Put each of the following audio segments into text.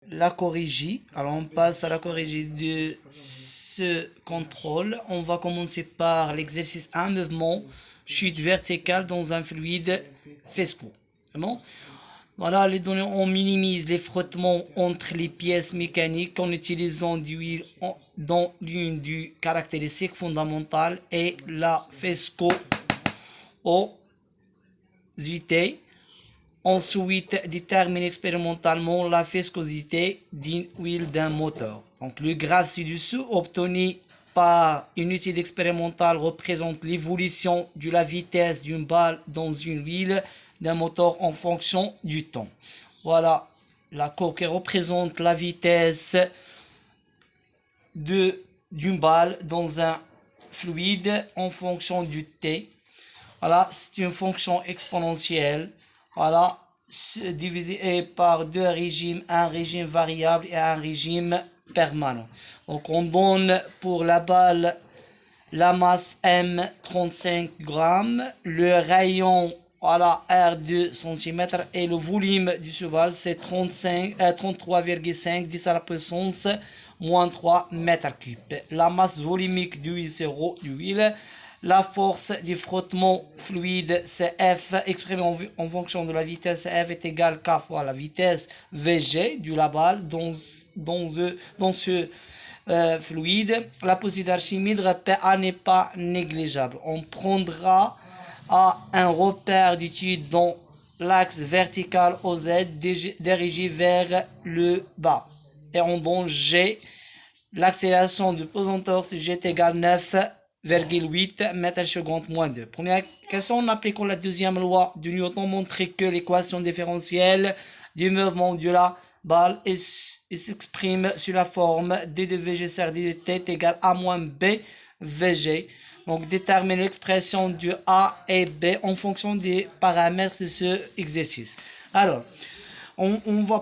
la corriger. Alors on passe à la corriger de ce contrôle. On va commencer par l'exercice 1, mouvement, chute verticale dans un fluide Fesco. C'est bon? Voilà, les données, on minimise les frottements entre les pièces mécaniques en utilisant d'huile dans l'une des caractéristiques fondamentales et la viscosité. Ensuite, détermine expérimentalement la viscosité d'une huile d'un moteur. Donc, le graphe ci-dessous, obtenu par une étude expérimentale, représente l'évolution de la vitesse d'une balle dans une huile d'un moteur en fonction du temps. Voilà la courbe qui représente la vitesse d'une balle dans un fluide en fonction du t. Voilà, c'est une fonction exponentielle. Voilà, divisé par deux régimes, un régime variable et un régime permanent. Donc on donne pour la balle la masse M 35 grammes, le rayon voilà, R 2 cm et le volume du cheval c'est 33,5 10 à la puissance moins 3 mètres cubes. La masse volumique d'huile c'est ρ d'huile. La force du frottement fluide, c'est F, exprimée en fonction de la vitesse F est égale K fois la vitesse VG de la balle dans ce fluide. La possibilité d'Archimède PA n'est pas négligeable. On prendra un repère d'étude dans l'axe vertical OZ dirigé vers le bas. Et on donne G. L'accélération du pesanteur, c'est G est égal 9,8 mètres seconde moins 2. Première question, en appliquant la deuxième loi de Newton, montrer que l'équation différentielle du mouvement de la balle s'exprime sous la forme d de VG sur d de t est égal à moins b VG. Donc, déterminer l'expression du A et B en fonction des paramètres de ce exercice. Alors,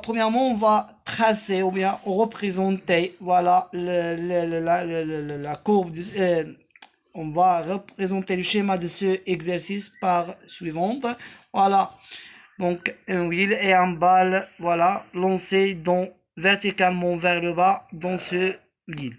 premièrement, on va tracer ou bien représenter, voilà, la courbe, on va représenter le schéma de ce exercice par suivante. Voilà, donc un wheel et un balle, voilà, lancé verticalement vers le bas dans ce wheel.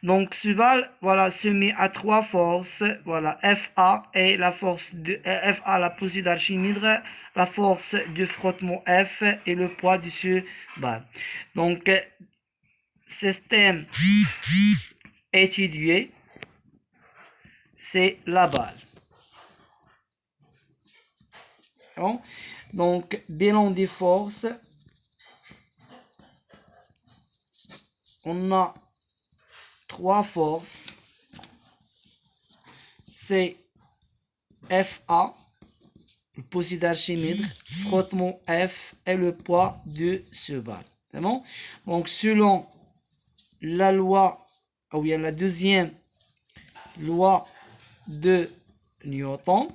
Donc ce balle, voilà, se met à trois forces, voilà, FA et la force de FA, la poussée d'Archimède, la force du frottement F et le poids de ce balle. Donc système étudié, c'est la balle. Bon. Donc bilan des forces, on a trois forces, c'est FA, le poussée d'Archimède, frottement F et le poids de ce balle. C'est bon? Donc selon la loi, ou bien la deuxième loi de Newton,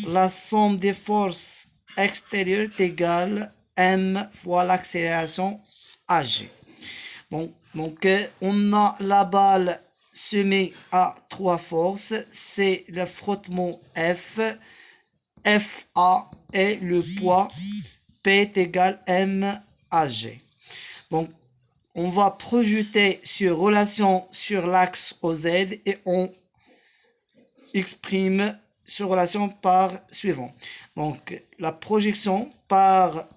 la somme des forces extérieures est égale M fois l'accélération AG. Donc, on a la balle se met à trois forces, c'est le frottement F, FA et le poids P est égal M AG. Donc, on va projeter sur relation sur l'axe OZ et on exprime cette relation par suivant. Donc, la projection par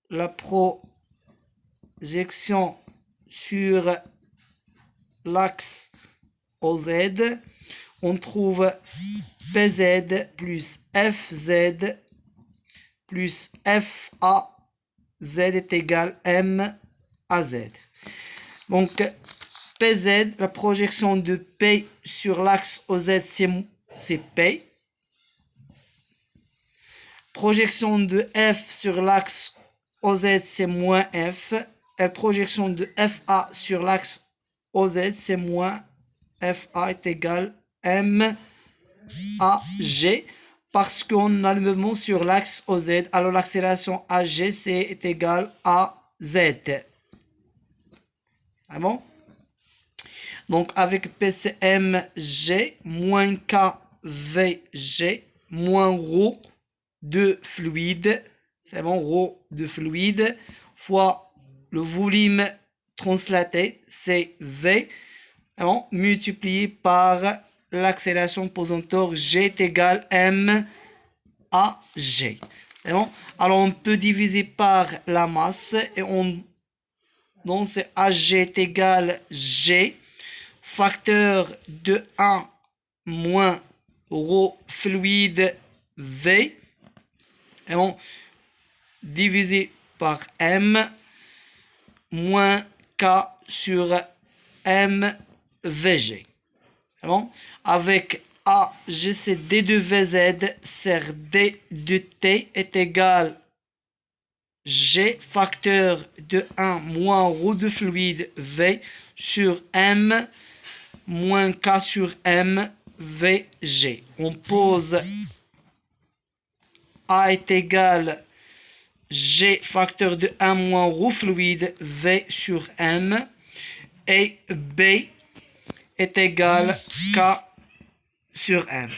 la projection sur l'axe OZ, on trouve PZ plus FZ plus FA Z est égal M à Z. Donc, PZ, la projection de P sur l'axe OZ, c'est P. Projection de F sur l'axe OZ, c'est moins F. Et projection de FA sur l'axe OZ, c'est moins FA est égal M à G. Parce qu'on a le mouvement sur l'axe OZ, alors l'accélération AG, c'est égal à Z. Ah bon? Donc avec PCMG moins KVG moins ρ de fluide, c'est bon, rho de fluide, fois le volume translaté, c'est V, c'est bon, multiplié par l'accélération pesanteur G est égal M à G. C'est bon? Alors on peut diviser par la masse et donc c'est AG est égal G, facteur de 1 moins rho fluide V, et bon, divisé par M moins K sur MVG. C'est bon? Avec A, je sais D de VZ, c'est D de T est égal G facteur de 1 moins rho de fluide V sur M moins K sur M VG. On pose A est égal G facteur de 1 moins rho fluide V sur M et B est égal K sur M.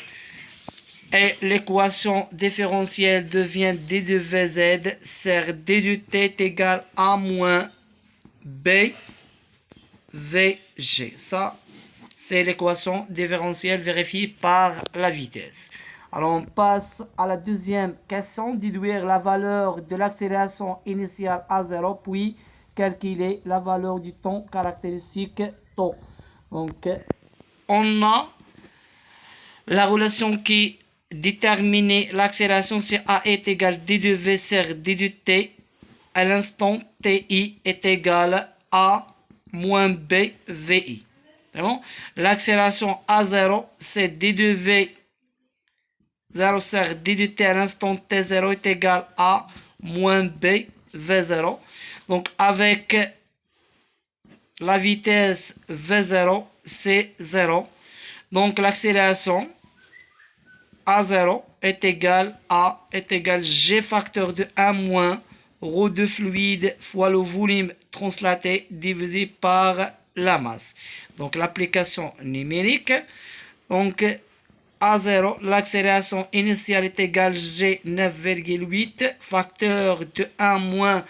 Et l'équation différentielle devient D de VZ, c'est D de T est égal A moins B VG. Ça, c'est l'équation différentielle vérifiée par la vitesse. Alors, on passe à la deuxième question, déduire la valeur de l'accélération initiale à 0, puis calculer la valeur du temps caractéristique taux. Donc, on a la relation qui détermine l'accélération, c'est A est égal D de V sur D de T. À l'instant TI est égal A moins B VI. C'est bon? L'accélération A0, c'est D de V 0 sur D de T à l'instant T0 est égal A moins B V0. Donc avec la vitesse V0, c'est 0. Donc l'accélération A0 est égal A est égal G facteur de 1 moins rho de fluide fois le volume translaté divisé par la masse. Donc l'application numérique. Donc A0, l'accélération initiale est égale G 9,8 facteur de 1 moins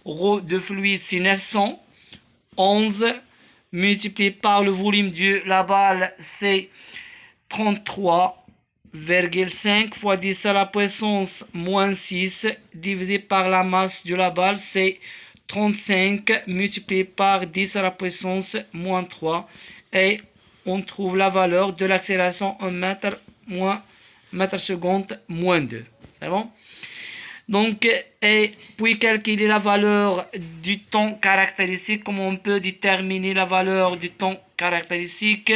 rho de fluide c'est 911 multiplié par le volume de la balle c'est 33,5 fois 10 à la puissance moins 6 divisé par la masse de la balle c'est 35 multiplié par 10 à la puissance moins 3 et on trouve la valeur de l'accélération en mètre seconde moins 2. C'est bon? Donc, et puis calculer la valeur du temps caractéristique. Comment on peut déterminer la valeur du temps caractéristique?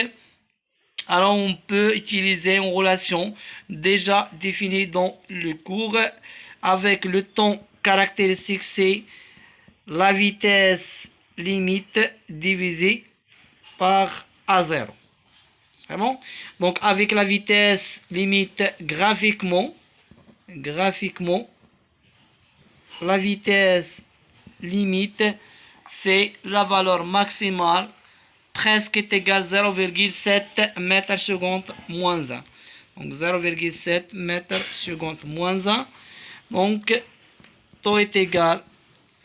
Alors, on peut utiliser une relation déjà définie dans le cours avec le temps caractéristique, c'est la vitesse limite divisée par A0. C'est bon? Donc, avec la vitesse limite graphiquement, la vitesse limite, c'est la valeur maximale presque est égale 0,7 mètres seconde moins 1. Donc 0,7 mètres seconde moins 1. Donc, taux est égal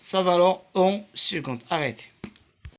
sa valeur en seconde. Arrêtez.